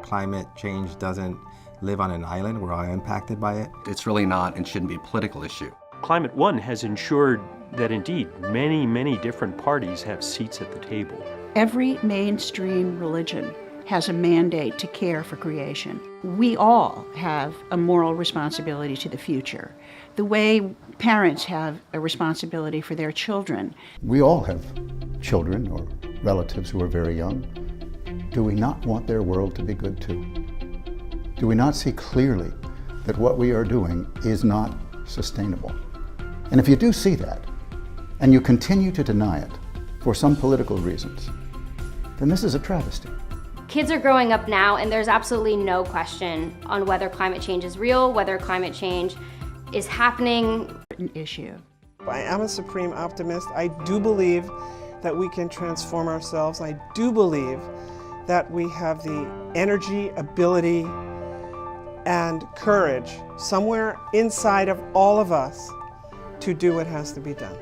climate change doesn't live on an island. We're all impacted by it. It's really not and shouldn't be a political issue. Climate One has ensured that indeed many, many different parties have seats at the table. Every mainstream religion has a mandate to care for creation. We all have a moral responsibility to the future. The way parents have a responsibility for their children. We all have children or relatives who are very young. Do we not want their world to be good too? Do we not see clearly that what we are doing is not sustainable? And if you do see that, and you continue to deny it for some political reasons, then this is a travesty. Kids are growing up now, and there's absolutely no question on whether climate change is real, whether climate change is happening. Issue. I am a supreme optimist. I do believe that we can transform ourselves. I do believe that we have the energy, ability, and courage somewhere inside of all of us to do what has to be done.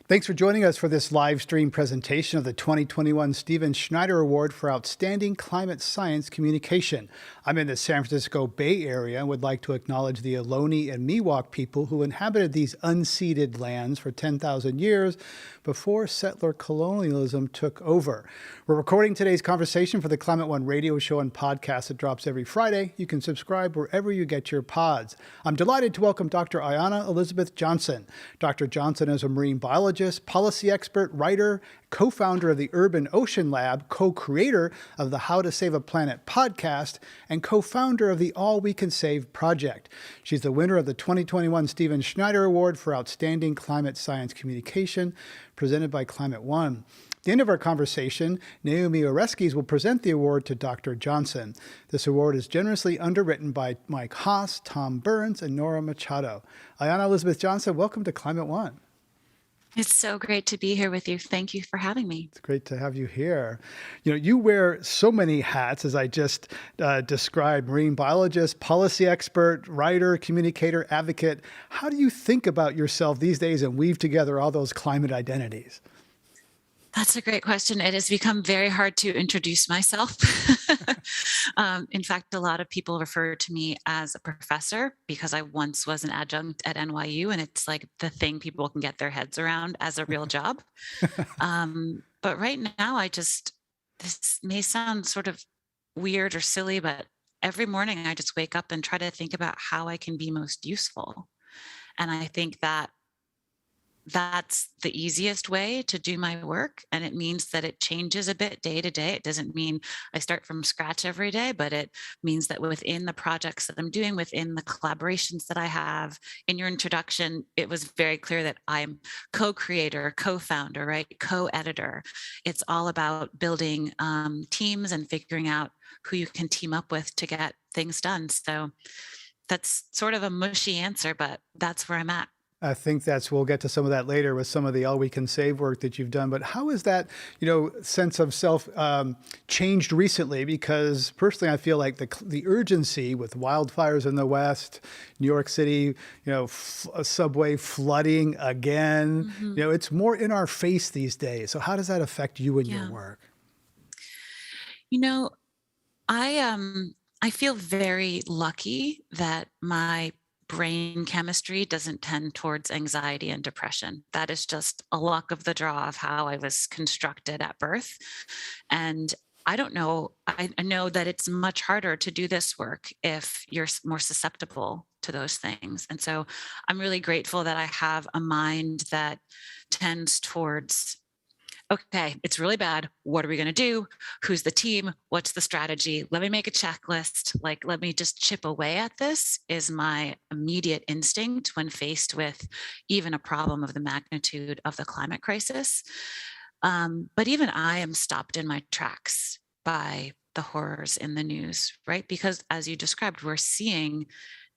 Thanks for joining us for this live stream presentation of the 2021 Schneider Award for Outstanding Climate Science Communication. I'm in the San Francisco Bay Area and would like to acknowledge the Ohlone and Miwok people who inhabited these unceded lands for 10,000 years before settler colonialism took over. We're recording today's conversation for the Climate One radio show and podcast that drops every Friday. You can subscribe wherever you get your pods. I'm delighted to welcome Dr. Ayana Elizabeth Johnson. Dr. Johnson is a marine biologist, policy expert, writer, co-founder of the Urban Ocean Lab, co-creator of the How to Save a Planet podcast, and co-founder of the All We Can Save project. She's the winner of the 2021 Schneider Award for Outstanding Climate Science Communication, presented by Climate One. At the end of our conversation, Naomi Oreskes will present the award to Dr. Johnson. This award is generously underwritten by Mike Haas, Tom Burns, and Nora Machado. Ayana Elizabeth Johnson, welcome to Climate One. It's so great to be here with you. Thank you for having me. It's great to have you here. You know, you wear so many hats, as I just described: marine biologist, policy expert, writer, communicator, advocate. How do you think about yourself these days and weave together all those climate identities? That's a great question. It has become very hard to introduce myself. In fact, a lot of people refer to me as a professor because I once was an adjunct at NYU, and it's like the thing people can get their heads around as a real job. But right now, this may sound sort of weird or silly, but every morning I just wake up and try to think about how I can be most useful. And I think that that's the easiest way to do my work. And it means that it changes a bit day to day. It doesn't mean I start from scratch every day, but it means that within the projects that I'm doing, within the collaborations that I have. In your introduction, it was very clear that I'm co-creator, co-founder, right? Co-editor. It's all about building teams and figuring out who you can team up with to get things done. So that's sort of a mushy answer, but that's where I'm at. I think we'll get to some of that later with some of the All We Can Save work that you've done. But how has that, sense of self changed recently? Because personally, I feel like the urgency with wildfires in the West, New York City, subway flooding again, it's more in our face these days. So how does that affect you and your work? I feel very lucky that my brain chemistry doesn't tend towards anxiety and depression. That is just a luck of the draw of how I was constructed at birth. And I don't know, I know that it's much harder to do this work if you're more susceptible to those things. And so I'm really grateful that I have a mind that tends towards, okay, it's really bad. What are we going to do? Who's the team? What's the strategy? Let me make a checklist. Let me just chip away at this is my immediate instinct when faced with even a problem of the magnitude of the climate crisis. But even I am stopped in my tracks by the horrors in the news, right? Because as you described, we're seeing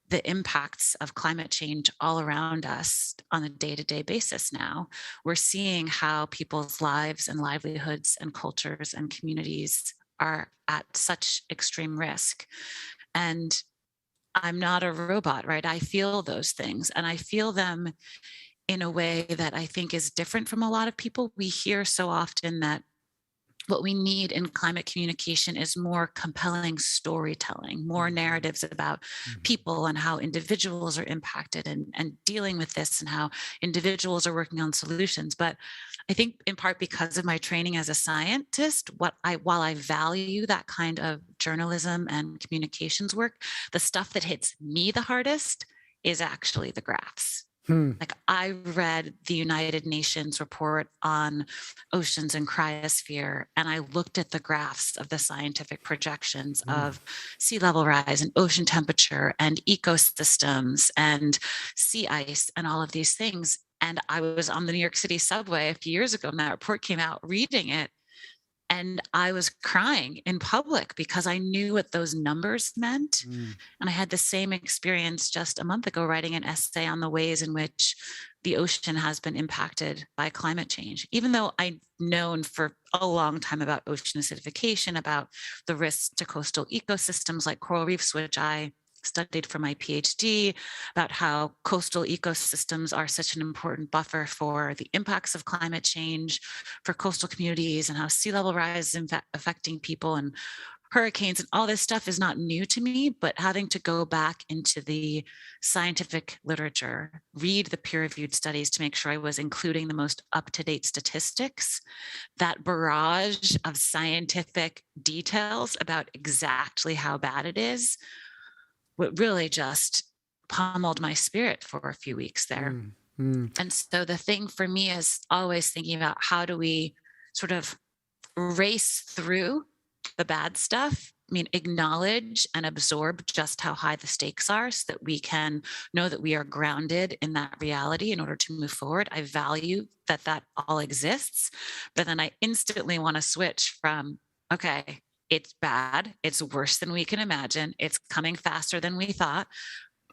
the impacts of climate change all around us on a day-to-day basis now. We're seeing how people's lives and livelihoods and cultures and communities are at such extreme risk. And I'm not a robot, right? I feel those things, and I feel them in a way that I think is different from a lot of people. We hear so often that what we need in climate communication is more compelling storytelling, more narratives about people and how individuals are impacted and dealing with this and how individuals are working on solutions. But I think in part because of my training as a scientist, while I value that kind of journalism and communications work, the stuff that hits me the hardest is actually the graphs. Like I read the United Nations report on oceans and cryosphere, and I looked at the graphs of the scientific projections of sea level rise and ocean temperature and ecosystems and sea ice and all of these things. And I was on the New York City subway a few years ago when that report came out, reading it. And I was crying in public because I knew what those numbers meant. And I had the same experience just a month ago writing an essay on the ways in which the ocean has been impacted by climate change. Even though I've known for a long time about ocean acidification, about the risks to coastal ecosystems like coral reefs, which I studied for my PhD, about how coastal ecosystems are such an important buffer for the impacts of climate change for coastal communities, and how sea level rise is affecting people and hurricanes, and all this stuff is not new to me. But having to go back into the scientific literature, read the peer-reviewed studies to make sure I was including the most up-to-date statistics, that barrage of scientific details about exactly how bad it is, what really just pummeled my spirit for a few weeks there. And so the thing for me is always thinking about how do we sort of race through the bad stuff. I mean, acknowledge and absorb just how high the stakes are so that we can know that we are grounded in that reality in order to move forward. I value that that all exists, but then I instantly want to switch from, okay, it's bad. It's worse than we can imagine. It's coming faster than we thought.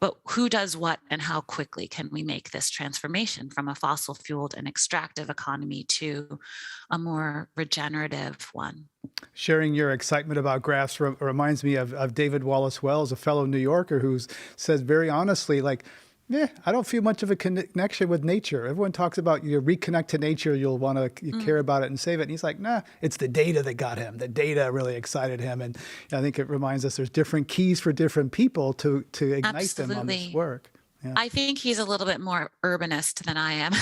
But who does what and how quickly can we make this transformation from a fossil fueled and extractive economy to a more regenerative one? Sharing your excitement about graphs reminds me of David Wallace Wells, a fellow New Yorker who says very honestly, like, yeah, I don't feel much of a connection with nature. Everyone talks about you reconnect to nature, you'll want to care about it and save it. And he's like, nah, it's the data that got him. The data really excited him. And I think it reminds us there's different keys for different people to ignite them on this work. Yeah. I think he's a little bit more urbanist than I am.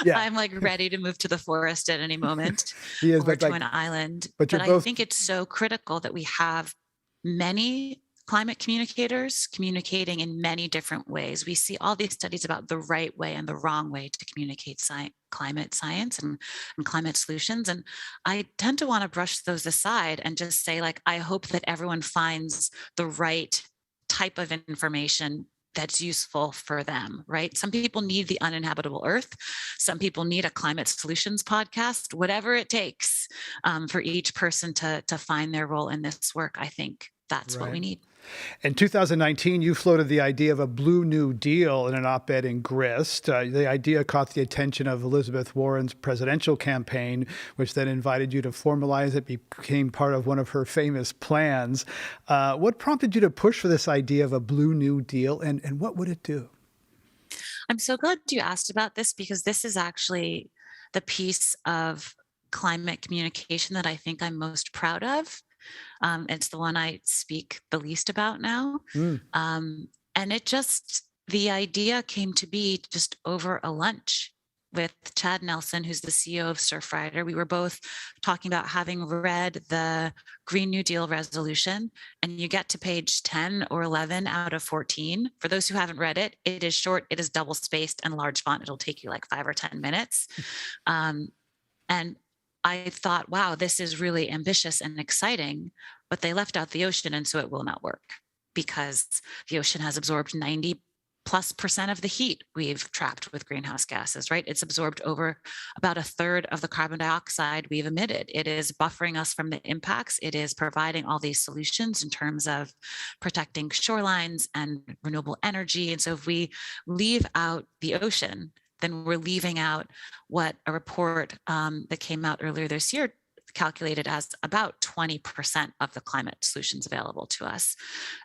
Yeah. I'm like ready to move to the forest at any moment He is, or to an island. But I think it's so critical that we have many climate communicators communicating in many different ways. We see all these studies about the right way and the wrong way to communicate climate science and climate solutions. And I tend to want to brush those aside and just say, like, I hope that everyone finds the right type of information that's useful for them, right? Some people need the uninhabitable earth. Some people need a climate solutions podcast, whatever it takes for each person to find their role in this work. I think that's what we need. In 2019, you floated the idea of a Blue New Deal in an op-ed in Grist. The idea caught the attention of Elizabeth Warren's presidential campaign, which then invited you to formalize it, became part of one of her famous plans. What prompted you to push for this idea of a Blue New Deal, and what would it do? I'm so glad you asked about this, because this is actually the piece of climate communication that I think I'm most proud of. It's the one I speak the least about now. And the idea came to be just over a lunch with Chad Nelson, who's the CEO of Surfrider. We were both talking about having read the Green New Deal resolution, and you get to page 10 or 11 out of 14. For those who haven't read it, it is short, it is double spaced and large font. It'll take you like 5 or 10 minutes. And I thought, wow, this is really ambitious and exciting, but they left out the ocean, and so it will not work, because the ocean has absorbed 90+% of the heat we've trapped with greenhouse gases, right? It's absorbed over about a third of the carbon dioxide we've emitted. It is buffering us from the impacts. It is providing all these solutions in terms of protecting shorelines and renewable energy. And so if we leave out the ocean, then we're leaving out what a report that came out earlier this year calculated as about 20% of the climate solutions available to us.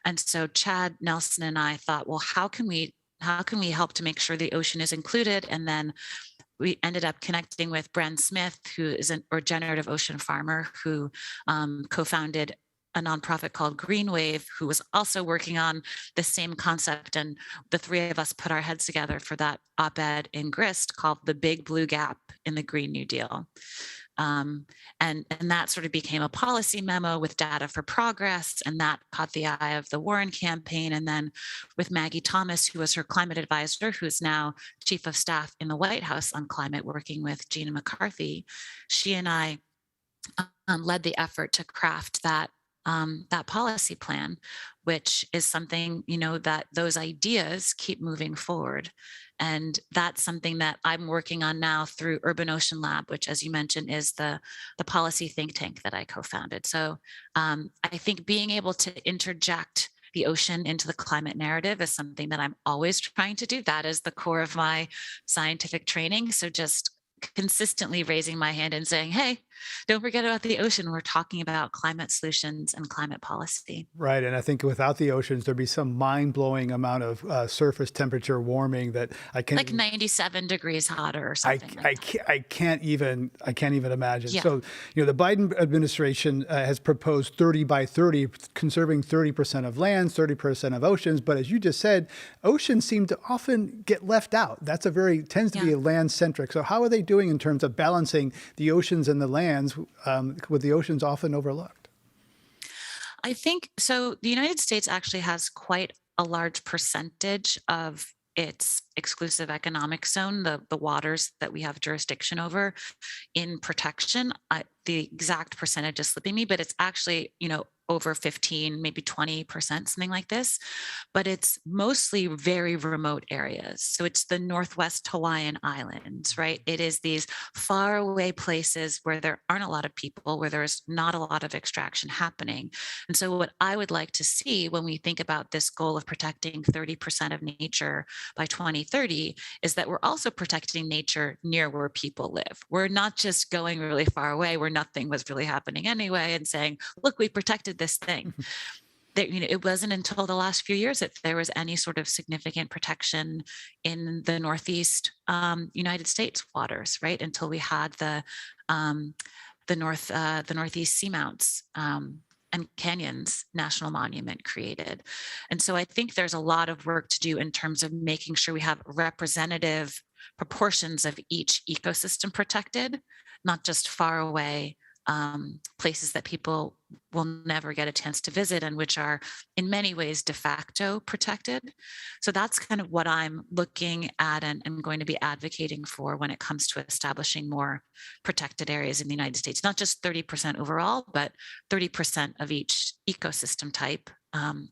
And so Chad Nelson and I thought, well, how can we how can we help to make sure the ocean is included? And then we ended up connecting with Bren Smith, who is a regenerative ocean farmer who co-founded a nonprofit called Green Wave, who was also working on the same concept. And the three of us put our heads together for that op-ed in Grist called The Big Blue Gap in the Green New Deal. And that sort of became a policy memo with data for progress, and that caught the eye of the Warren campaign. And then with Maggie Thomas, who was her climate advisor, who is now chief of staff in the White House on climate, working with Gina McCarthy, she and I led the effort to craft that policy plan, which is something, that those ideas keep moving forward. And that's something that I'm working on now through Urban Ocean Lab, which, as you mentioned, is the policy think tank that I co-founded. So I think being able to interject the ocean into the climate narrative is something that I'm always trying to do. That is the core of my scientific training. So just consistently raising my hand and saying, hey, don't forget about the ocean. We're talking about climate solutions and climate policy. Right. And I think without the oceans, there'd be some mind-blowing amount of surface temperature warming that I can't, like 97 degrees hotter or something. I can't even imagine. Yeah. So, the Biden administration has proposed 30 by 30, conserving 30% of lands, 30% of oceans. But as you just said, oceans seem to often get left out. That's tends to be land-centric. So how are they doing in terms of balancing the oceans and the lands, with the oceans often overlooked? I think so. The United States actually has quite a large percentage of its exclusive economic zone, the waters that we have jurisdiction over, in protection. The exact percentage is slipping me, but it's actually, over 15, maybe 20%, something like this. But it's mostly very remote areas. So it's the Northwest Hawaiian Islands, right? It is these far away places where there aren't a lot of people, where there's not a lot of extraction happening. And so what I would like to see when we think about this goal of protecting 30% of nature by 2030 is that we're also protecting nature near where people live. We're not just going really far away where nothing was really happening anyway and saying, look, we protected this thing. It wasn't until the last few years that there was any sort of significant protection in the Northeast United States waters, right? Until we had the Northeast Seamounts and Canyons National Monument created. And so I think there's a lot of work to do in terms of making sure we have representative proportions of each ecosystem protected, not just far away places that people will never get a chance to visit and which are in many ways de facto protected. So that's kind of what I'm looking at and going to be advocating for when it comes to establishing more protected areas in the United States, not just 30% overall, but 30% of each ecosystem type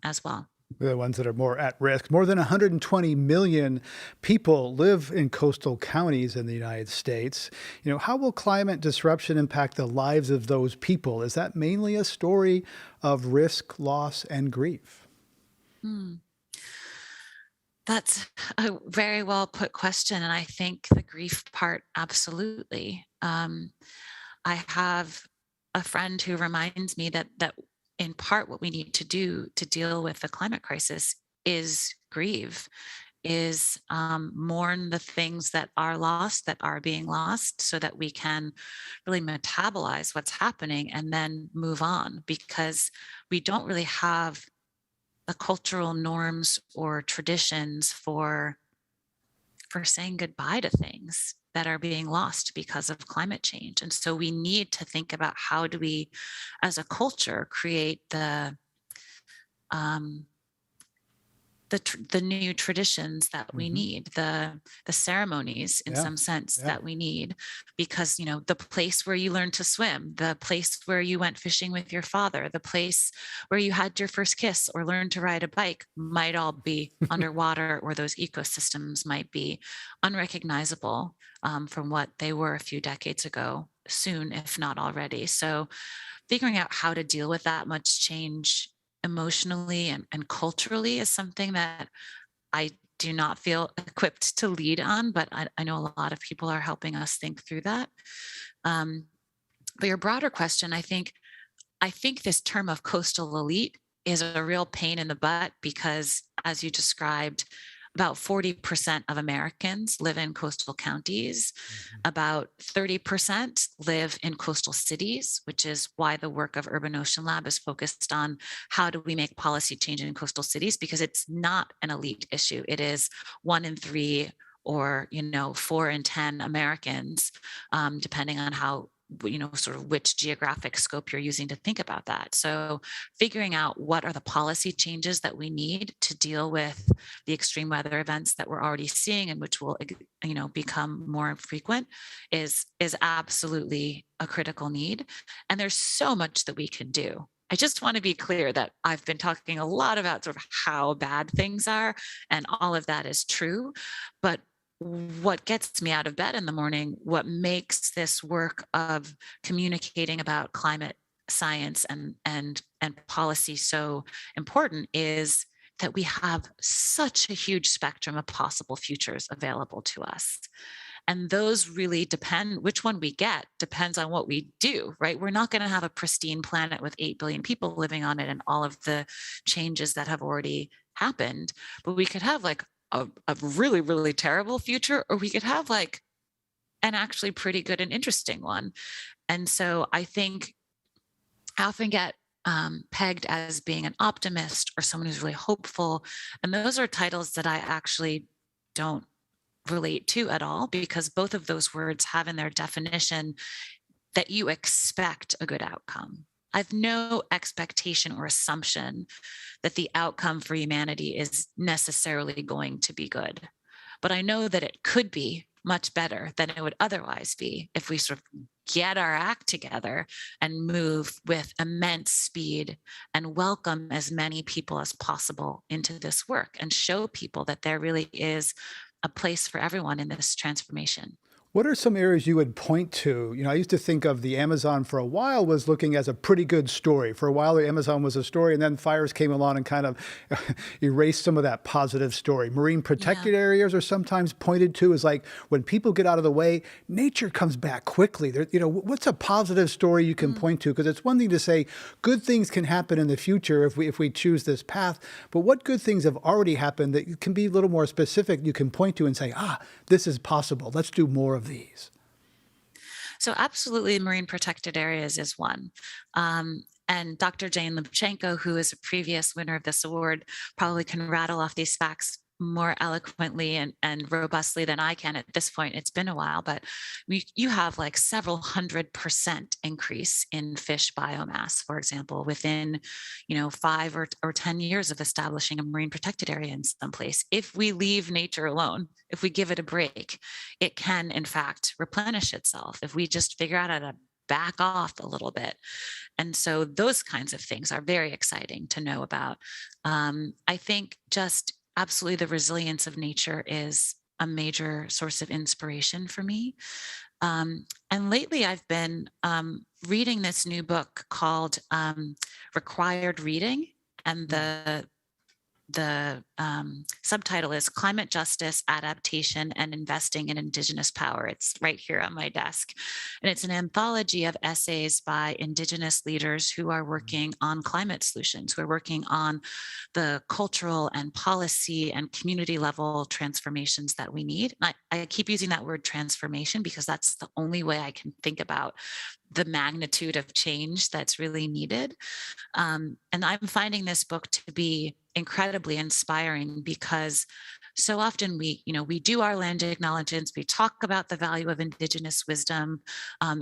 as well. The ones that are more at risk. More than 120 million people live in coastal counties in the United States. How will climate disruption impact the lives of those people? Is that mainly a story of risk, loss, and grief? That's a very well put question. And I think the grief part, absolutely. I have a friend who reminds me that in part what we need to do to deal with the climate crisis is grieve, is mourn the things that are lost, that are being lost, so that we can really metabolize what's happening and then move on, because we don't really have the cultural norms or traditions for saying goodbye to things that are being lost because of climate change. And so we need to think about how do we, as a culture, create the new traditions that we need, the ceremonies in some sense that we need, because the place where you learned to swim, the place where you went fishing with your father, the place where you had your first kiss or learned to ride a bike might all be underwater, or those ecosystems might be unrecognizable from what they were a few decades ago, soon, if not already. So figuring out how to deal with that much change emotionally and culturally is something that I do not feel equipped to lead on, but I know a lot of people are helping us think through that. But your broader question, I think this term of coastal elite is a real pain in the butt, because as you described, about 40% of Americans live in coastal counties. About 30% live in coastal cities, which is why the work of Urban Ocean Lab is focused on how do we make policy change in coastal cities, because it's not an elite issue. It is 1 in 3 or 4 in 10 Americans, depending on how, sort of which geographic scope you're using to think about that. So figuring out what are the policy changes that we need to deal with the extreme weather events that we're already seeing and which will, become more frequent is absolutely a critical need. And there's so much that we can do. I just want to be clear that I've been talking a lot about sort of how bad things are, and all of that is true. But what gets me out of bed in the morning, what makes this work of communicating about climate science and policy so important is that we have such a huge spectrum of possible futures available to us. And those really depend, which one we get depends on what we do, right? We're not going to have a pristine planet with 8 billion people living on it and all of the changes that have already happened. But we could have like a really, really terrible future, or we could have like an actually pretty good and interesting one. And so I think I often get pegged as being an optimist or someone who's really hopeful. And those are titles that I actually don't relate to at all, because both of those words have in their definition that you expect a good outcome. I have no expectation or assumption that the outcome for humanity is necessarily going to be good. But I know that it could be much better than it would otherwise be if we sort of get our act together and move with immense speed and welcome as many people as possible into this work and show people that there really is a place for everyone in this transformation. What are some areas you would point to? I used to think of the Amazon for a while was looking as a pretty good story. For a while, the Amazon was a story, and then fires came along and kind of erased some of that positive story. Marine protected areas are sometimes pointed to as like when people get out of the way, nature comes back quickly. What's a positive story you can point to? Because it's one thing to say good things can happen in the future if we choose this path, but what good things have already happened that can be a little more specific you can point to and say, this is possible. Let's do more of these. So absolutely, marine protected areas is one. And Dr. Jane Lubchenco, who is a previous winner of this award, probably can rattle off these facts more eloquently and robustly than I can at this point. It's been a while, but you have like several 100% increase in fish biomass, for example, within 5 or 10 years of establishing a marine protected area in some place. If we leave nature alone, if we give it a break, it can in fact replenish itself. If we just figure out how to back off a little bit. And so those kinds of things are very exciting to know about. I think just absolutely the resilience of nature is a major source of inspiration for me. And lately I've been reading this new book called Required Reading, and the subtitle is Climate Justice, Adaptation, and Investing in Indigenous Power. It's right here on my desk. And it's an anthology of essays by Indigenous leaders who are working on climate solutions, who are working on the cultural and policy and community level transformations that we need. And I keep using that word transformation because that's the only way I can think about the magnitude of change that's really needed. And I'm finding this book to be incredibly inspiring because so often we do our land acknowledgements, we talk about the value of Indigenous wisdom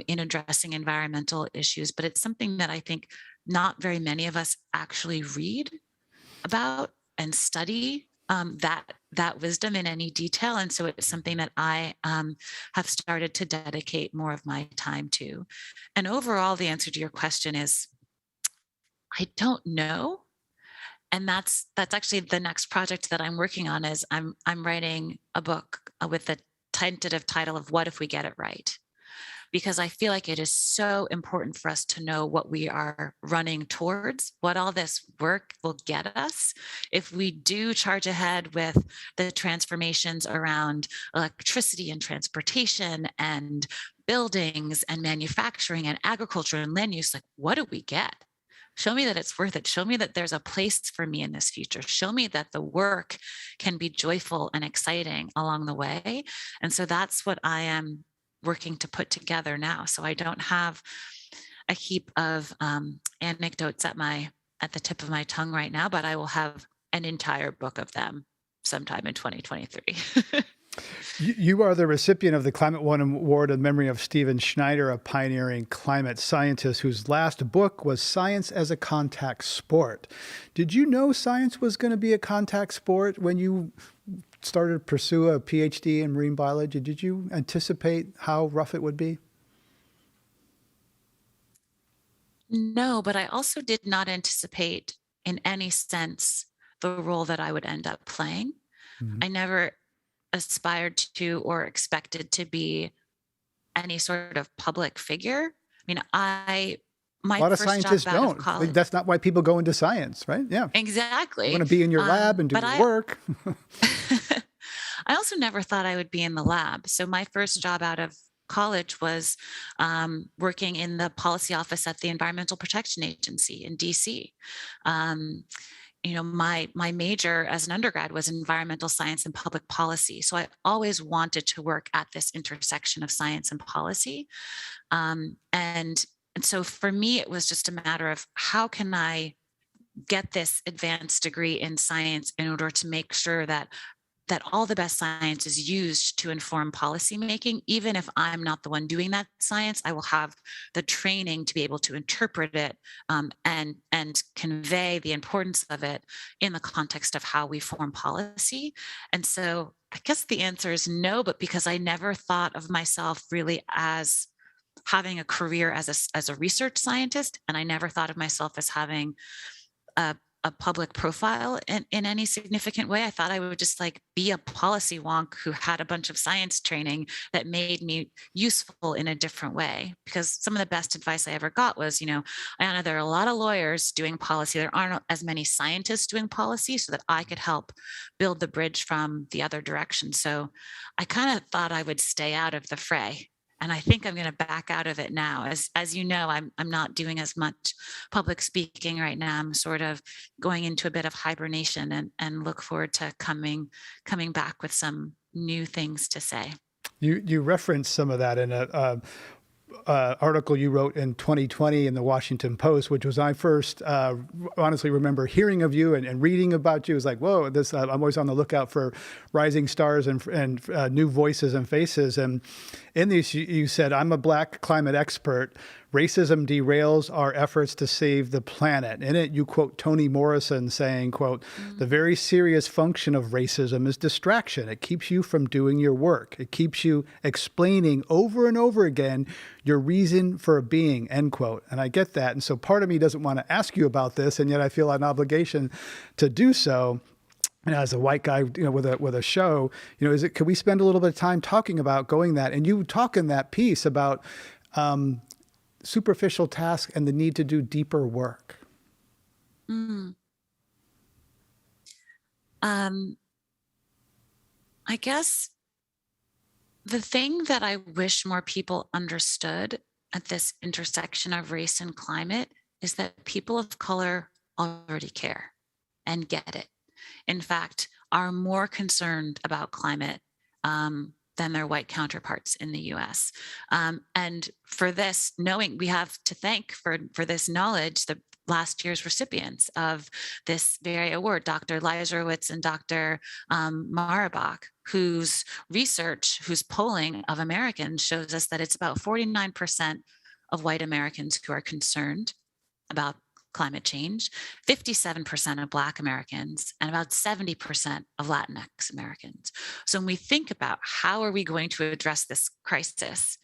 in addressing environmental issues, but it's something that I think not very many of us actually read about and study that wisdom in any detail. And so it's something that I have started to dedicate more of my time to. And overall, the answer to your question is, I don't know. And that's actually the next project that I'm working on is I'm writing a book with the tentative title of What If We Get It Right? Because I feel like it is so important for us to know what we are running towards, what all this work will get us. If we do charge ahead with the transformations around electricity and transportation and buildings and manufacturing and agriculture and land use, like what do we get? Show me that it's worth it. Show me that there's a place for me in this future. Show me that the work can be joyful and exciting along the way. And so that's what I am working to put together now. So I don't have a heap of anecdotes at the tip of my tongue right now, but I will have an entire book of them sometime in 2023. You are the recipient of the Climate One Award in memory of Stephen Schneider, a pioneering climate scientist whose last book was Science as a Contact Sport. Did you know science was going to be a contact sport when you started to pursue a PhD in marine biology? Did you anticipate how rough it would be? No, but I also did not anticipate in any sense the role that I would end up playing. Mm-hmm. I never aspired to or expected to be any sort of public figure. I mean, a lot of scientists don't. That's not why people go into science, right? Yeah, exactly. You want to be in your lab and do your work. I also never thought I would be in the lab. So my first job out of college was working in the policy office at the Environmental Protection Agency in DC. My major as an undergrad was environmental science and public policy. So I always wanted to work at this intersection of science and policy. And so for me, it was just a matter of how can I get this advanced degree in science in order to make sure that all the best science is used to inform policymaking. Even if I'm not the one doing that science, I will have the training to be able to interpret it and convey the importance of it in the context of how we form policy. And so I guess the answer is no, but because I never thought of myself really as having a career as a research scientist, and I never thought of myself as having a public profile in any significant way. I thought I would just be a policy wonk who had a bunch of science training that made me useful in a different way. Because some of the best advice I ever got was, Ayana, there are a lot of lawyers doing policy. There aren't as many scientists doing policy, so that I could help build the bridge from the other direction. So I kind of thought I would stay out of the fray. And I think I'm going to back out of it now. As you know, I'm not doing as much public speaking right now. I'm sort of going into a bit of hibernation and look forward to coming back with some new things to say. You referenced some of that in a article you wrote in 2020 in the Washington Post, which was I first honestly remember hearing of you and reading about you. It was like, whoa, this I'm always on the lookout for rising stars and new voices and faces. And in these, you said, I'm a Black climate expert. Racism derails our efforts to save the planet. In it, you quote Toni Morrison saying, quote, the very serious function of racism is distraction. It keeps you from doing your work. It keeps you explaining over and over again your reason for being, end quote. And I get that. And so part of me doesn't want to ask you about this, and yet I feel an obligation to do so. And as a white guy, with a show, could we spend a little bit of time talking about going that? And you talk in that piece about superficial tasks and the need to do deeper work. I guess the thing that I wish more people understood at this intersection of race and climate is that people of color already care and get it. In fact, are more concerned about climate than their white counterparts in the US. And for this, knowing we have to thank for this knowledge, the last year's recipients of this very award, Dr. Leiserowitz and Dr. Marabach, whose research, whose polling of Americans shows us that it's about 49% of white Americans who are concerned about climate change, 57% of Black Americans, and about 70% of Latinx Americans. So when we think about how are we going to address this crisis,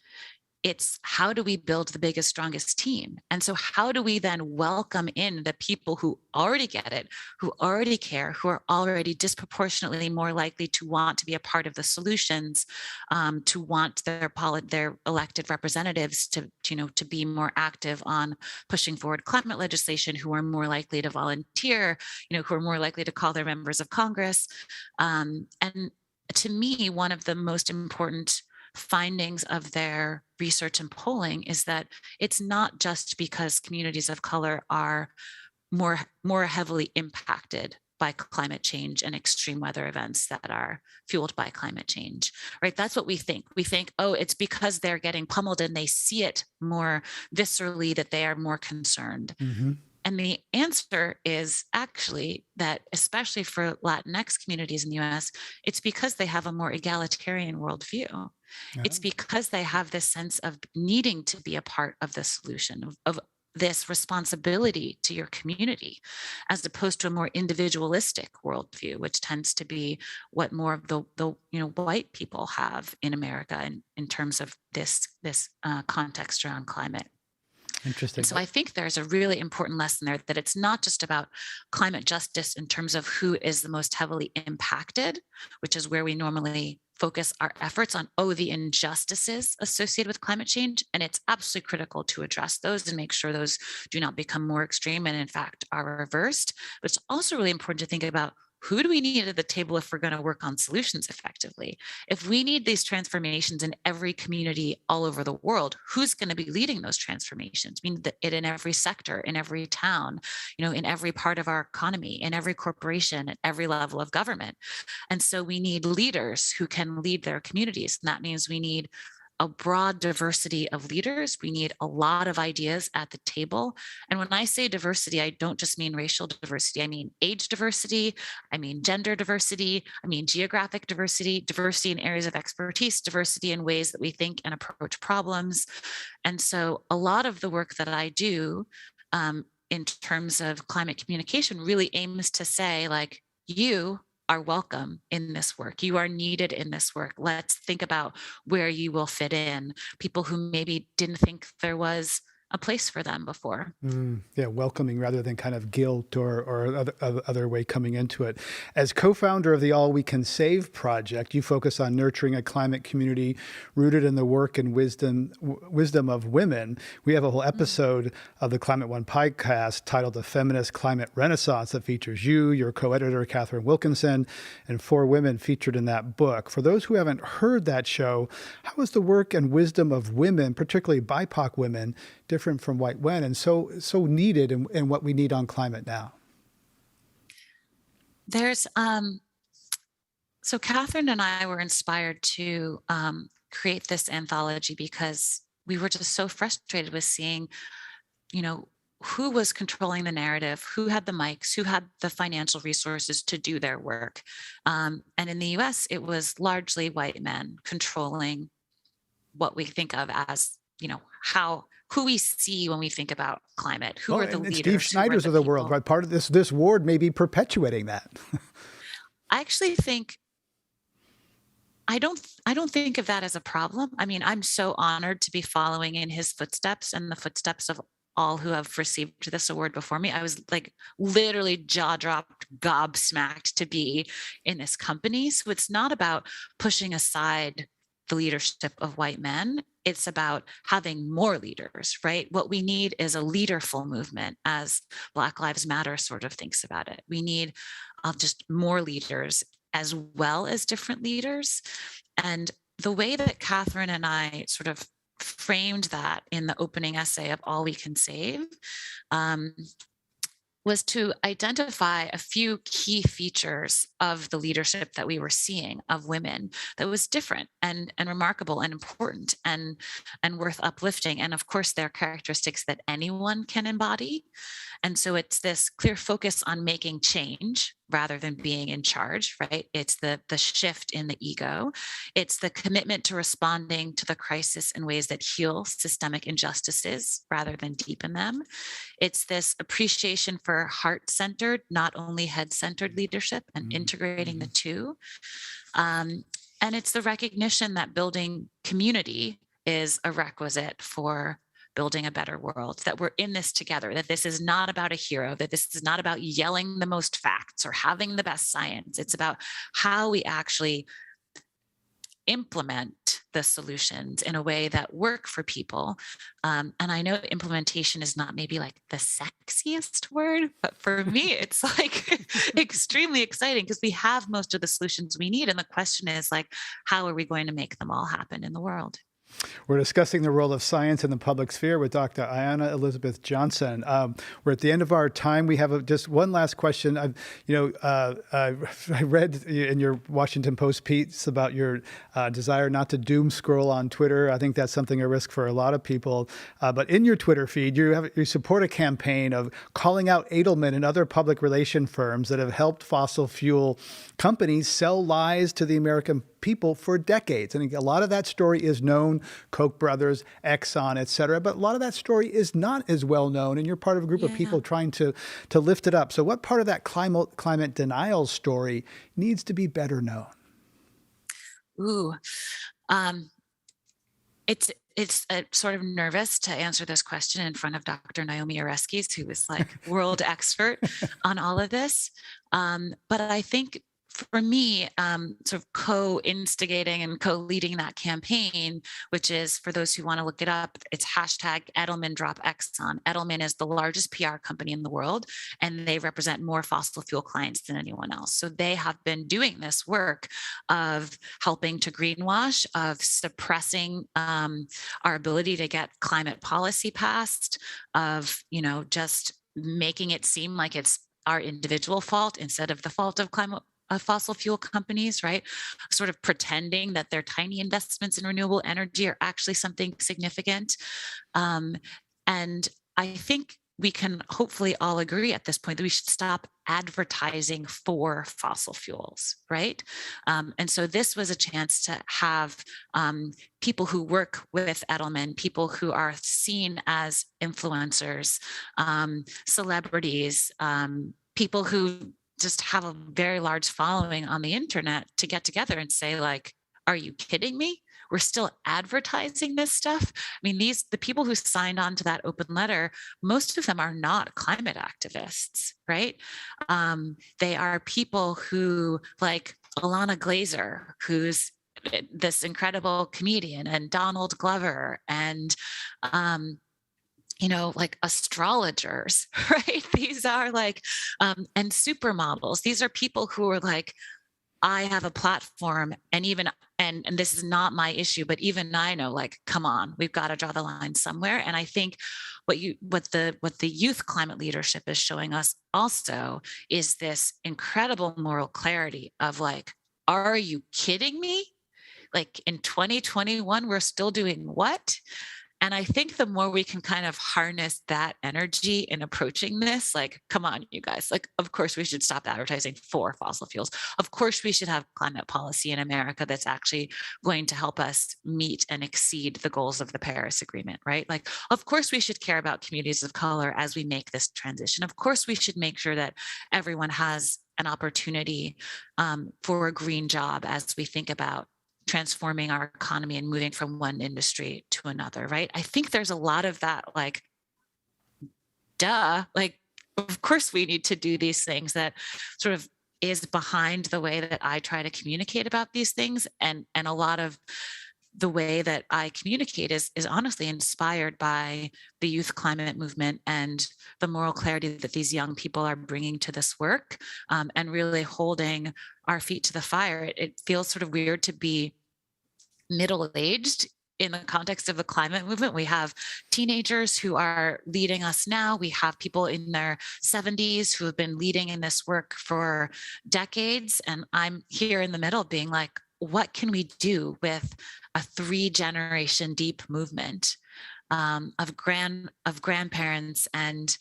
it's how do we build the biggest, strongest team? And so how do we then welcome in the people who already get it, who already care, who are already disproportionately more likely to want to be a part of the solutions, to want their elected representatives to be more active on pushing forward climate legislation, who are more likely to volunteer, who are more likely to call their members of Congress. And to me, one of the most important findings of their research and polling is that it's not just because communities of color are more heavily impacted by climate change and extreme weather events that are fueled by climate change, right? That's what we think. We think, oh, it's because they're getting pummeled and they see it more viscerally that they are more concerned. Mm-hmm. And the answer is actually that, especially for Latinx communities in the US, it's because they have a more egalitarian worldview. Yeah. It's because they have this sense of needing to be a part of the solution, of this responsibility to your community, as opposed to a more individualistic worldview, which tends to be what more of the white people have in America in terms of this context around climate. Interesting. And so I think there's a really important lesson there, that it's not just about climate justice in terms of who is the most heavily impacted, which is where we normally focus our efforts on, the injustices associated with climate change. And it's absolutely critical to address those and make sure those do not become more extreme and in fact are reversed. But it's also really important to think about, who do we need at the table if we're going to work on solutions effectively? If we need these transformations in every community all over the world, who's going to be leading those transformations? We need it in every sector, in every town, in every part of our economy, in every corporation, at every level of government. And so we need leaders who can lead their communities. And that means we need a broad diversity of leaders. We need a lot of ideas at the table. And when I say diversity, I don't just mean racial diversity. I mean age diversity. I mean gender diversity. I mean geographic diversity, diversity in areas of expertise, diversity in ways that we think and approach problems. And so a lot of the work that I do in terms of climate communication really aims to say, like, you are welcome in this work. You are needed in this work. Let's think about where you will fit in. People who maybe didn't think there was a place for them before. Yeah, welcoming rather than kind of guilt or other way coming into it. As co-founder of the All We Can Save project, you focus on nurturing a climate community rooted in the work and wisdom of women. We have a whole episode of the Climate One podcast titled The Feminist Climate Renaissance that features you, your co-editor, Catherine Wilkinson, and 4 women featured in that book. For those who haven't heard that show, how is the work and wisdom of women, particularly BIPOC women, different from white men and so needed in what we need on climate now? There's so Catherine and I were inspired to create this anthology because we were just so frustrated with seeing, who was controlling the narrative, who had the mics, who had the financial resources to do their work. And in the US, it was largely white men controlling what we think of as, who we see when we think about climate, who are the leaders. Steve Schneiders of the world, right? Part of this award may be perpetuating that. I actually think, I don't think of that as a problem. I mean, I'm so honored to be following in his footsteps and the footsteps of all who have received this award before me. I was like literally jaw-dropped, gobsmacked to be in this company. So it's not about pushing aside the leadership of white men. It's about having more leaders, right? What we need is a leaderful movement, as Black Lives Matter sort of thinks about it. We need just more leaders as well as different leaders. And the way that Catherine and I sort of framed that in the opening essay of All We Can Save was to identify a few key features of the leadership that we were seeing of women that was different and remarkable and important and worth uplifting. And of course, they're characteristics that anyone can embody. And so it's this clear focus on making change rather than being in charge, right? It's the shift in the ego. It's the commitment to responding to the crisis in ways that heal systemic injustices rather than deepen them. It's this appreciation for heart-centered, not only head-centered leadership and integrating the two. And it's the recognition that building community is a requisite for building a better world, that we're in this together, that this is not about a hero, that this is not about yelling the most facts or having the best science. It's about how we actually implement the solutions in a way that work for people. And I know implementation is not maybe like the sexiest word, but for me, it's like extremely exciting because we have most of the solutions we need. And the question is like, how are we going to make them all happen in the world? We're discussing the role of science in the public sphere with Dr. Ayana Elizabeth Johnson. We're at the end of our time. We have just one last question. I read in your Washington Post piece about your desire not to doom scroll on Twitter. I think that's something at risk for a lot of people. But in your Twitter feed, you support a campaign of calling out Edelman and other public relation firms that have helped fossil fuel companies sell lies to the American people for decades. And a lot of that story is known, Koch brothers, Exxon, et cetera, but a lot of that story is not as well known, and you're part of a group of people trying to lift it up. So what part of that climate denial story needs to be better known? It's sort of nervous to answer this question in front of Dr. Naomi Oreskes, who is like world expert on all of this. But I think for me, sort of co-instigating and co-leading that campaign, which is, for those who want to look it up, it's hashtag Edelman Drop Exxon. Edelman is the largest PR company in the world, and they represent more fossil fuel clients than anyone else. So they have been doing this work of helping to greenwash, of suppressing our ability to get climate policy passed, of, just making it seem like it's our individual fault instead of the fault of fossil fuel companies, right? Sort of pretending that their tiny investments in renewable energy are actually something significant. And I think we can hopefully all agree at this point that we should stop advertising for fossil fuels, right? And so this was a chance to have people who work with Edelman, people who are seen as influencers, celebrities, people who just have a very large following on the internet to get together and say, like, are you kidding me? We're still advertising this stuff. I mean, the people who signed on to that open letter, most of them are not climate activists, right? They are people who, like Alana Glazer, who's this incredible comedian, and Donald Glover, and like astrologers, right? These are like, and supermodels. These are people who are like, I have a platform, and this is not my issue, but even I know, like, come on, we've got to draw the line somewhere. And I think what the youth climate leadership is showing us also is this incredible moral clarity of like, are you kidding me? Like in 2021, we're still doing what? And I think the more we can kind of harness that energy in approaching this, like, come on, you guys, like, of course we should stop advertising for fossil fuels. Of course we should have climate policy in America that's actually going to help us meet and exceed the goals of the Paris Agreement, right? Like, of course we should care about communities of color as we make this transition. Of course we should make sure that everyone has an opportunity for a green job as we think about transforming our economy and moving from one industry to another, right? I think there's a lot of that, like, duh, like, of course we need to do these things, that sort of is behind the way that I try to communicate about these things. And a lot of the way that I communicate is honestly inspired by the youth climate movement and the moral clarity that these young people are bringing to this work, and really holding our feet to the fire. It feels sort of weird to be middle-aged in the context of the climate movement. We have teenagers who are leading us now. We have people in their 70s who have been leading in this work for decades. And I'm here in the middle being like, what can we do with a 3-generation deep movement of grandparents and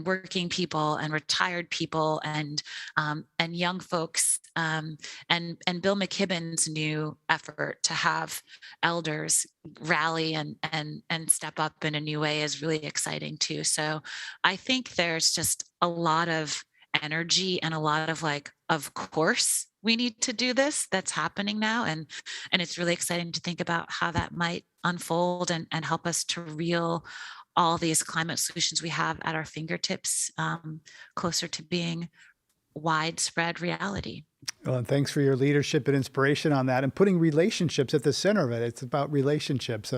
working people and retired people and young folks, and Bill McKibben's new effort to have elders rally and step up in a new way is really exciting too. So I think there's just a lot of energy and a lot of like, of course we need to do this, that's happening now. And it's really exciting to think about how that might unfold and help us to reel all these climate solutions we have at our fingertips closer to being widespread reality. Well, and thanks for your leadership and inspiration on that, and putting relationships at the center of it. It's about relationships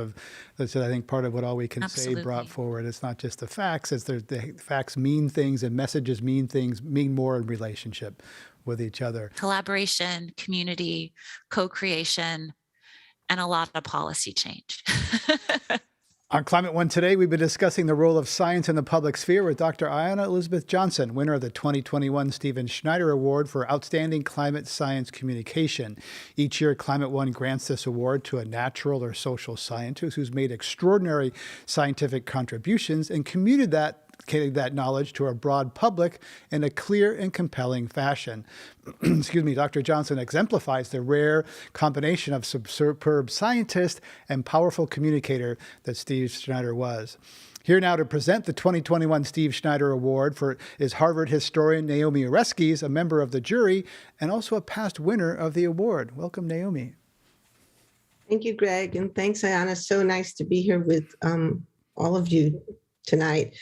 that's, I think, part of what All We Can Say brought forward. It's not just the facts. It's the facts mean things, and messages mean things, mean more in relationship with each other. Collaboration, community, co-creation, and a lot of policy change. On Climate One today, we've been discussing the role of science in the public sphere with Dr. Ayana Elizabeth Johnson, winner of the 2021 Stephen Schneider Award for Outstanding Climate Science Communication. Each year, Climate One grants this award to a natural or social scientist who's made extraordinary scientific contributions and communicated that knowledge to a broad public in a clear and compelling fashion. Excuse me, Dr. Johnson exemplifies the rare combination of superb scientist and powerful communicator that Steve Schneider was. Here now to present the 2021 Steve Schneider Award is Harvard historian Naomi Oreskes, a member of the jury and also a past winner of the award. Welcome, Naomi. Thank you, Greg, and thanks, Ayana. So nice to be here with all of you tonight.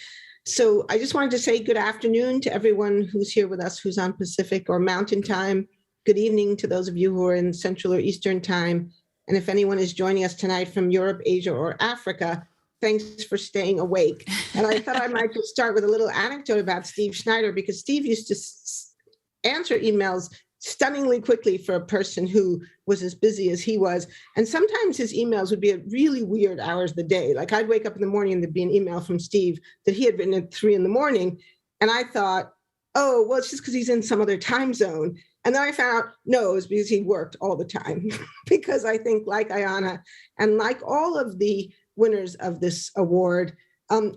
So I just wanted to say good afternoon to everyone who's here with us, who's on Pacific or Mountain Time. Good evening to those of you who are in Central or Eastern Time. And if anyone is joining us tonight from Europe, Asia, or Africa, thanks for staying awake. And I thought I might just start with a little anecdote about Steve Schneider, because Steve used to answer emails stunningly quickly for a person who was as busy as he was. And sometimes his emails would be at really weird hours of the day. Like I'd wake up in the morning and there'd be an email from Steve that he had written at 3 a.m. And I thought, oh, well, it's just because he's in some other time zone. And then I found out, no, it was because he worked all the time. Because I think like Ayana and like all of the winners of this award,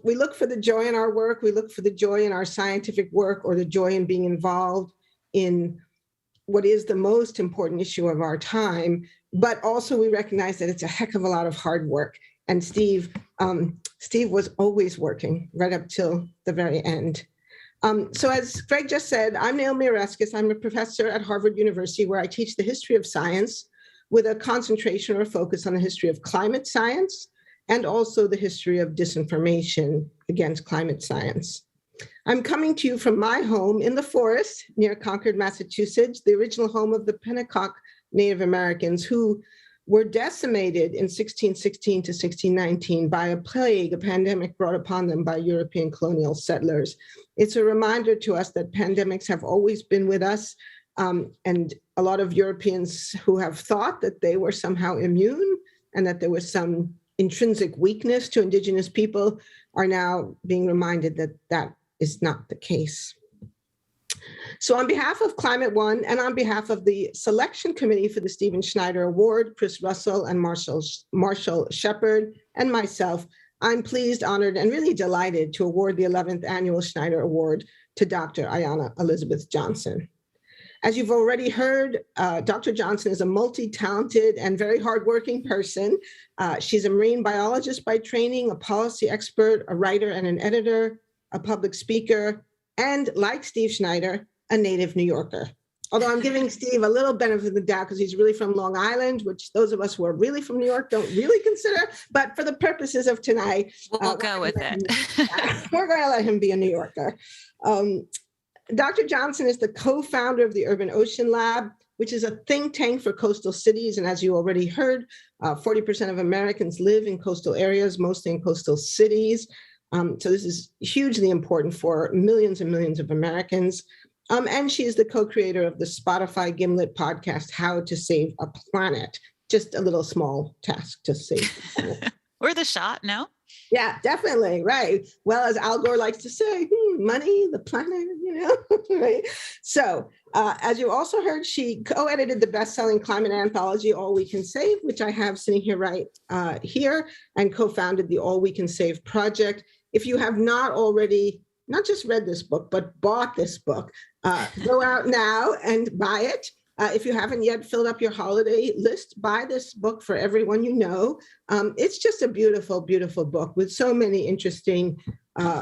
we look for the joy in our work. We look for the joy in our scientific work, or the joy in being involved in what is the most important issue of our time, but also we recognize that it's a heck of a lot of hard work. And Steve was always working right up till the very end. So as Greg just said, I'm Naomi Oreskes. I'm a professor at Harvard University, where I teach the history of science with a concentration or focus on the history of climate science and also the history of disinformation against climate science. I'm coming to you from my home in the forest near Concord, Massachusetts, the original home of the Pennacock Native Americans, who were decimated in 1616 to 1619 by a plague, a pandemic brought upon them by European colonial settlers. It's a reminder to us that pandemics have always been with us, and a lot of Europeans who have thought that they were somehow immune and that there was some intrinsic weakness to indigenous people are now being reminded that that is not the case. So on behalf of Climate One and on behalf of the selection committee for the Stephen Schneider Award, Chris Russell and Marshall Shepard and myself, I'm pleased, honored, and really delighted to award the 11th Annual Schneider Award to Dr. Ayana Elizabeth Johnson. As you've already heard, Dr. Johnson is a multi-talented and very hardworking person. She's a marine biologist by training, a policy expert, a writer and an editor, a public speaker, and like Steve Schneider, a native New Yorker. Although I'm giving Steve a little benefit of the doubt because he's really from Long Island, which those of us who are really from New York don't really consider. But for the purposes of tonight, we'll go with it. We're going to let him be a New Yorker. Dr. Johnson is the co-founder of the Urban Ocean Lab, which is a think tank for coastal cities. And as you already heard, 40% of Americans live in coastal areas, mostly in coastal cities. So this is hugely important for millions and millions of Americans. And she is the co-creator of the Spotify Gimlet podcast, How to Save a Planet. Just a little small task to save the planet. Or the shot, no? Yeah, definitely, right. Well, as Al Gore likes to say, money, the planet, right? So as you also heard, she co-edited the best-selling climate anthology, All We Can Save, which I have sitting here right here, and co-founded the All We Can Save project. If you have not already, not just read this book, but bought this book, go out now and buy it. If you haven't yet filled up your holiday list, buy this book for everyone you know. It's just a beautiful, beautiful book with so many interesting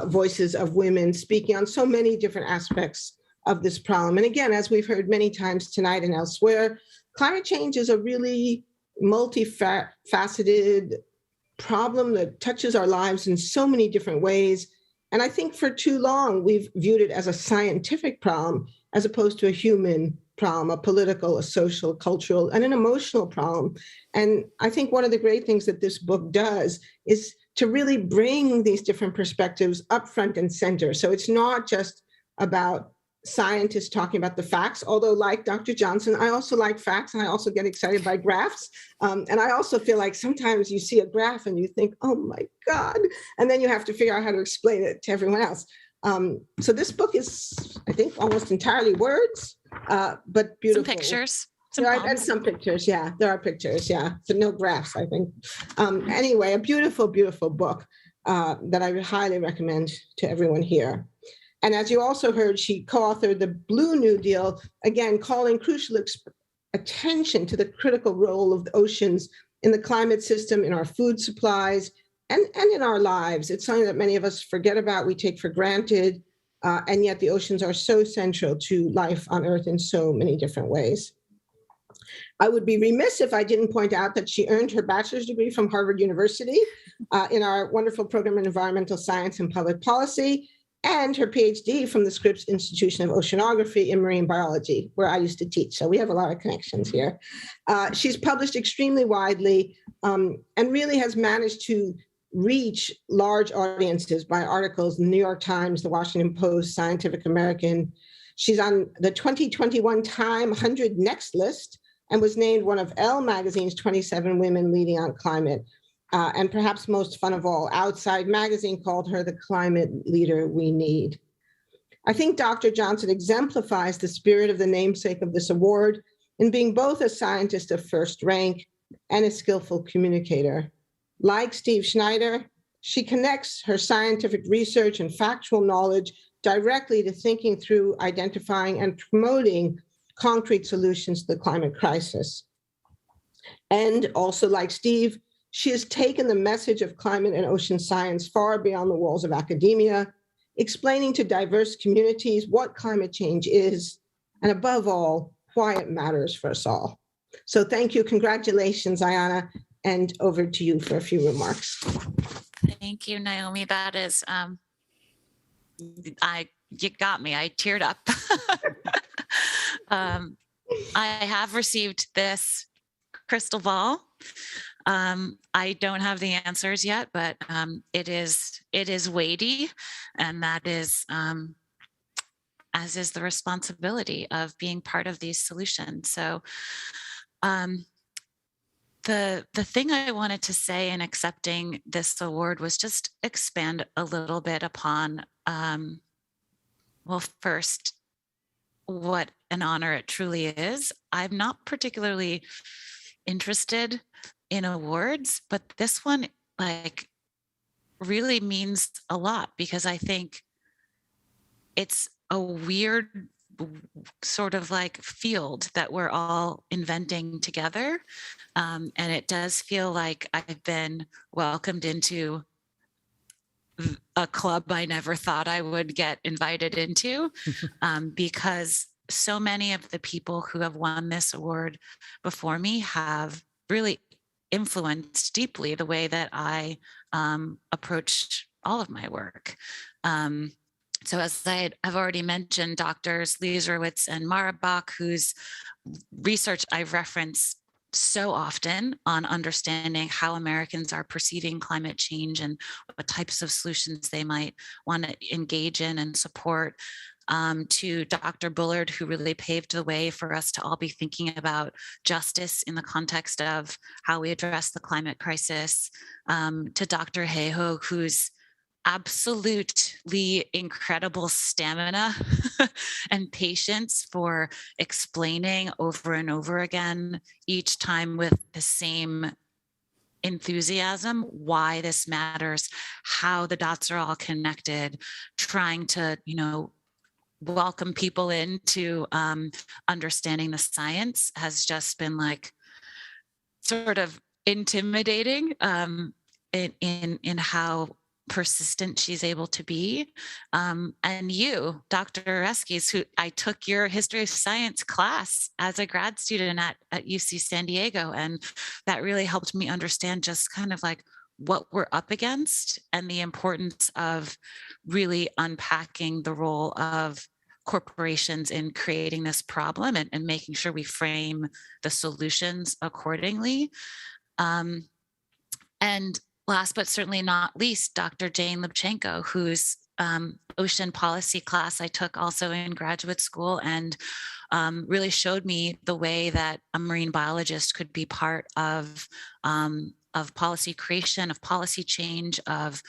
voices of women speaking on so many different aspects of this problem. And again, as we've heard many times tonight and elsewhere, climate change is a really multifaceted problem that touches our lives in so many different ways. And I think for too long, we've viewed it as a scientific problem as opposed to a human problem, a political, a social, cultural, and an emotional problem. And I think one of the great things that this book does is to really bring these different perspectives up front and center. So it's not just about scientists talking about the facts, although like Dr. Johnson, I also like facts and I also get excited by graphs. And I also feel like sometimes you see a graph and you think, oh my God, and then you have to figure out how to explain it to everyone else. So this book is, I think, almost entirely words, but beautiful. Some pictures. And some pictures, yeah. There are pictures, yeah. But no graphs, I think. Anyway, a beautiful, beautiful book that I would highly recommend to everyone here. And as you also heard, she co-authored the Blue New Deal, again, calling crucial attention to the critical role of the oceans in the climate system, in our food supplies, and in our lives. It's something that many of us forget about, we take for granted, and yet the oceans are so central to life on Earth in so many different ways. I would be remiss if I didn't point out that she earned her bachelor's degree from Harvard University in our wonderful program in environmental science and public policy, and her PhD from the Scripps Institution of Oceanography in Marine Biology, where I used to teach. So we have a lot of connections here. She's published extremely widely and really has managed to reach large audiences by articles in the New York Times, the Washington Post, Scientific American. She's on the 2021 Time 100 Next list and was named one of Elle magazine's 27 women leading on climate. And perhaps most fun of all, Outside Magazine called her the climate leader we need. I think Dr. Johnson exemplifies the spirit of the namesake of this award in being both a scientist of first rank and a skillful communicator. Like Steve Schneider, she connects her scientific research and factual knowledge directly to thinking through, identifying, and promoting concrete solutions to the climate crisis. And also like Steve, she has taken the message of climate and ocean science far beyond the walls of academia, explaining to diverse communities what climate change is, and above all, why it matters for us all. So thank you, congratulations, Ayana, and over to you for a few remarks. Thank you, Naomi. That is, you got me, I teared up. I have received this crystal ball. I don't have the answers yet, but it is weighty, and that is, as is the responsibility of being part of these solutions. So the thing I wanted to say in accepting this award was just expand a little bit upon, well, first, what an honor it truly is. I'm not particularly interested in awards, but this one like really means a lot because I think it's a weird sort of like field that we're all inventing together. And it does feel like I've been welcomed into a club I never thought I would get invited into, because so many of the people who have won this award before me have really influenced deeply the way that I approach all of my work. So as I've already mentioned, Drs. Lieserowitz and Marabach, whose research I've referenced so often on understanding how Americans are perceiving climate change and what types of solutions they might want to engage in and support, to Dr. Bullard, who really paved the way for us to all be thinking about justice in the context of how we address the climate crisis, to Dr. Hayhoe, whose absolutely incredible stamina and patience for explaining over and over again, each time with the same enthusiasm, why this matters, how the dots are all connected, trying to, welcome people into understanding the science has just been like sort of intimidating in how persistent she's able to be. And you, Dr. Oreskes, who I took your history of science class as a grad student at UC San Diego. And that really helped me understand just kind of like what we're up against and the importance of really unpacking the role of corporations in creating this problem and making sure we frame the solutions accordingly. And last but certainly not least, Dr. Jane Lubchenco, whose ocean policy class I took also in graduate school, and really showed me the way that a marine biologist could be part of policy creation, of policy change, of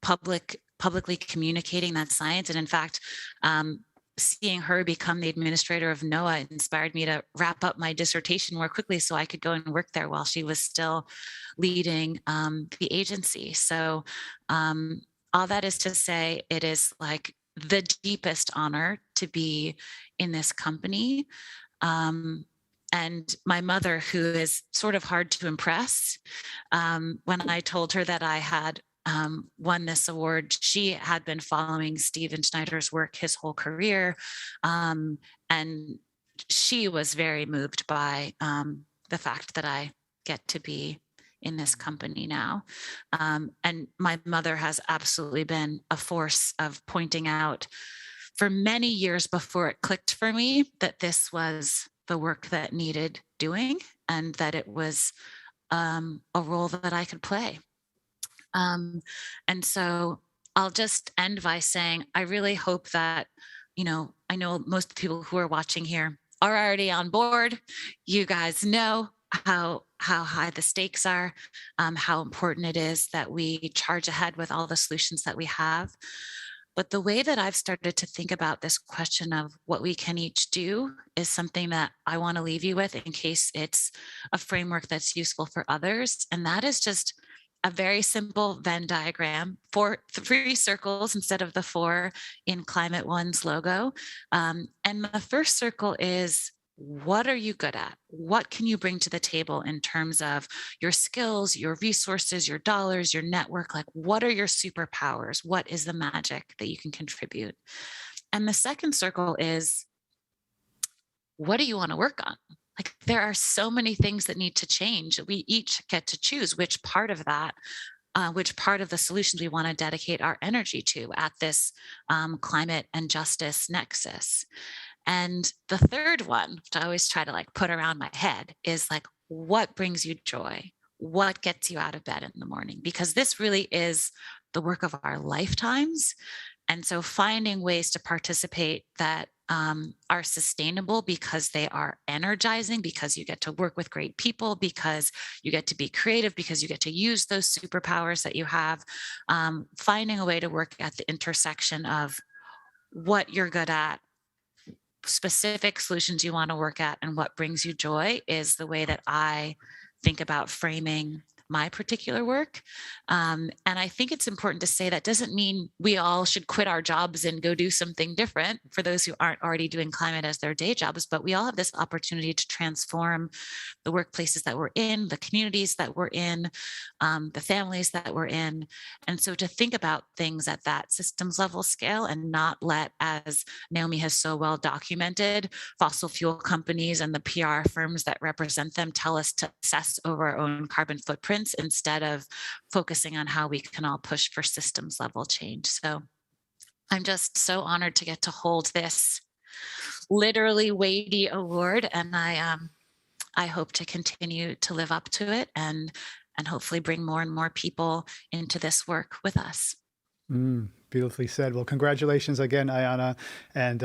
publicly communicating that science. And in fact, seeing her become the administrator of NOAA inspired me to wrap up my dissertation more quickly so I could go and work there while she was still leading the agency. So all that is to say, it is like the deepest honor to be in this company. And my mother, who is sort of hard to impress, when I told her that I had won this award, she had been following Steven Schneider's work his whole career. And she was very moved by the fact that I get to be in this company now. And my mother has absolutely been a force of pointing out for many years before it clicked for me that this was the work that needed doing and that it was a role that I could play. And so I'll just end by saying, I really hope that, I know most people who are watching here are already on board. You guys know how high the stakes are, how important it is that we charge ahead with all the solutions that we have. But the way that I've started to think about this question of what we can each do is something that I want to leave you with in case it's a framework that's useful for others. And that is just a very simple Venn diagram, 3 circles instead of the 4 in Climate One's logo. And the first circle is, what are you good at? What can you bring to the table in terms of your skills, your resources, your dollars, your network? Like, what are your superpowers? What is the magic that you can contribute? And the second circle is, what do you want to work on? Like, there are so many things that need to change. We each get to choose which part of that, which part of the solutions we want to dedicate our energy to at this climate and justice nexus. And the third one, which I always try to put around my head, is what brings you joy? What gets you out of bed in the morning? Because this really is the work of our lifetimes. And so finding ways to participate that are sustainable because they are energizing, because you get to work with great people, because you get to be creative, because you get to use those superpowers that you have, finding a way to work at the intersection of what you're good at, specific solutions you want to work at, and what brings you joy is the way that I think about framing my particular work. And I think it's important to say that doesn't mean we all should quit our jobs and go do something different for those who aren't already doing climate as their day jobs, but we all have this opportunity to transform the workplaces that we're in, the communities that we're in, the families that we're in. And so to think about things at that systems level scale and not let, as Naomi has so well documented, fossil fuel companies and the PR firms that represent them tell us to obsess over our own carbon footprint instead of focusing on how we can all push for systems level change. So I'm just so honored to get to hold this literally weighty award, and I hope to continue to live up to it and hopefully bring more and more people into this work with us. Beautifully said. Well, congratulations again, Ayana, and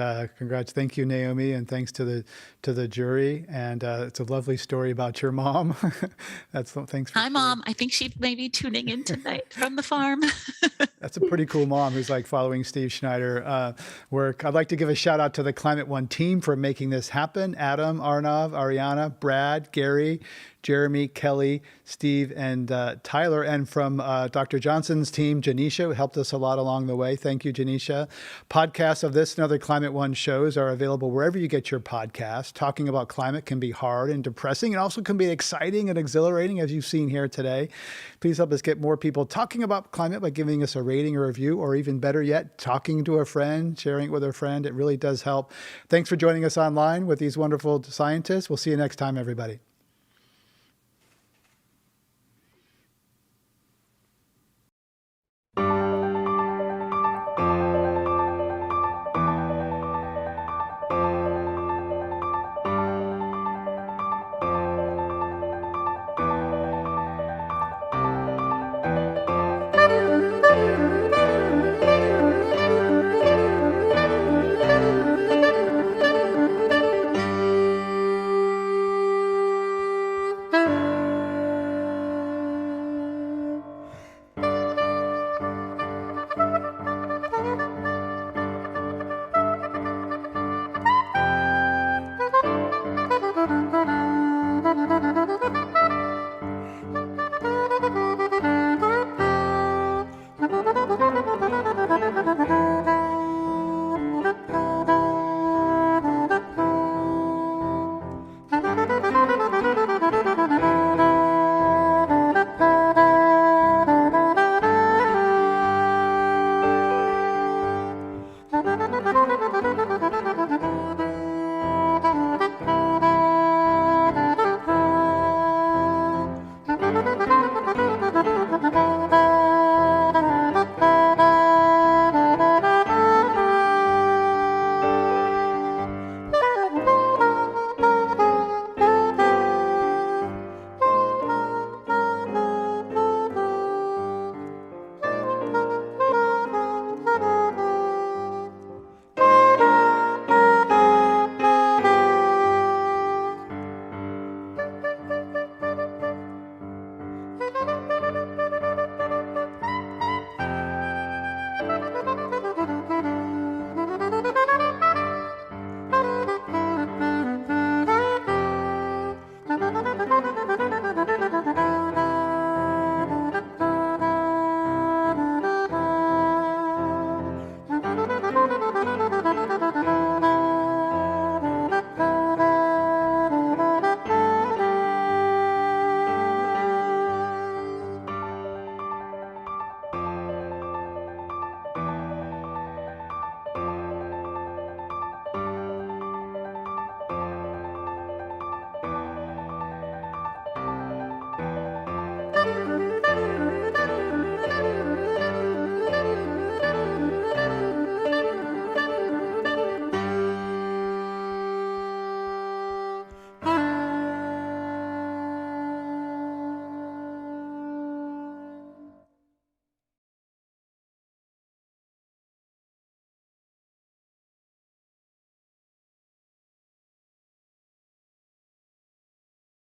thank you, Naomi, and thanks to the jury. And it's a lovely story about your mom. Thanks. Hi, Mom. I think she may be tuning in tonight from the farm. That's a pretty cool mom who's following Steve Schneider work. I'd like to give a shout out to the Climate One team for making this happen. Adam, Arnav, Ariana, Brad, Gary, Jeremy, Kelly, Steve, and Tyler. And from Dr. Johnson's team, Janisha, who helped us a lot along the way. Thank you, Janisha. Podcasts of this and other Climate One shows are available wherever you get your podcasts. Talking about climate can be hard and depressing. It also can be exciting and exhilarating, as you've seen here today. Please help us get more people talking about climate by giving us a rating or review, or even better yet, talking to a friend, sharing it with a friend. It really does help. Thanks for joining us online with these wonderful scientists. We'll see you next time, everybody.